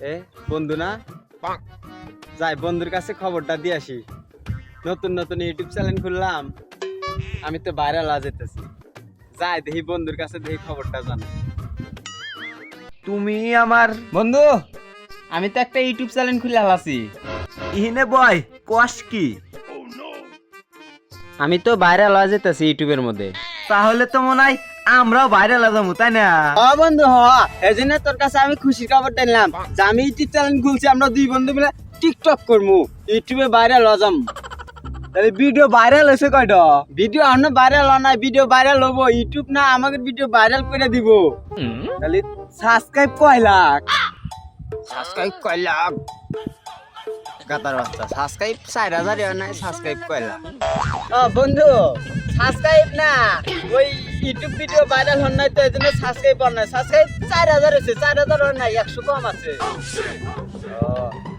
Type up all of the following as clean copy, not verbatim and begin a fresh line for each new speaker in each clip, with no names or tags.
এ বন্ধু না, যাই বন্ধুর কাছে খবরটা দিয়ে আসি। নতুন নতুন ইউটিউব চ্যানেল খুললাম, আমি তো ভাইরাল হয়ে যেতেছি। যাই দেখি বন্ধুর কাছে, দেখি খবরটা জানাই।
তুমি আমার
বন্ধু, আমি তো একটা ইউটিউব চ্যানেল খুলে আছি।
ইহিনে বয় কস কি?
আমি তো ভাইরাল হয়ে যেতেছি ইউটিউবের মধ্যে।
তাহলে তো মনে হয় আমরাও ভাইরাল যাবো, তাই না?
হ্যাঁ বন্ধু, হ্যাঁ, এই জন্য তোর কাছে আমি খুশির খবর দিলাম যে আমি ইউটিউব চ্যানেল খুলছি। আমরা দুই বন্ধু মিলে টিকটক করবো, ইউটিউবে ভাইরাল হয়ে যাম।
তাহলে ভিডিও ভাইরাল হয়েছে কয়টা?
ভিডিও আমরা ভাইরাল হয় না, ভিডিও ভাইরাল হবো। ইউটিউব না আমাকে ভিডিও ভাইরাল করে দিব।
তাহলে সাবস্ক্রাইব কয় লাখ?
সাবস্ক্রাইব কয় লাখ? গাতার বাচ্চা, সাবস্ক্রাইব 4000 হয় না, সাবস্ক্রাইব কয় লাখ? বন্ধু, সাবস্ক্রাইব না, ওই ইউটিউব ভিডিও ভাইরাল হন নাই তো এই জন্য সাবস্ক্রাইব হন নাই। সাবস্ক্রাইব 4000 হয়েছে, 4000 হয় নাই, 100 কম আছে।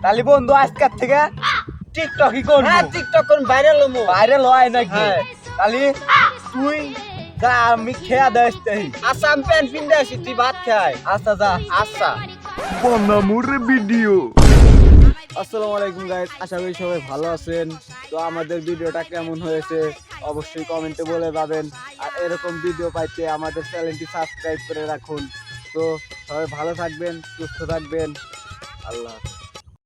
তাহলে বন্ধু আজকের থেকে টিকটকই করবো।
হ্যাঁ, টিকটক করুন, ভাইরাল হবো।
ভাইরাল হয় নাকি?
হ্যাঁ।
তাহলে তুই যা, আমি খেয়া দেয়।
আচ্ছা, আমি প্যান্ট পিনতে আসি, তুই ভাত খাই।
আচ্ছা যা।
আচ্ছা।
বনামুরে ভিডিও। আসসালামু আলাইকুম গাইস, আশা করি সবাই ভালো আছেন। তো আমাদের ভিডিওটা কেমন হয়েছে অবশ্যই কমেন্টে বলে যাবেন। আর এরকম ভিডিও পাইতে আমাদের চ্যানেলটি সাবস্ক্রাইব করে রাখুন। তো সবাই ভালো থাকবেন, সুস্থ থাকবেন। আল্লাহ হাফেজ।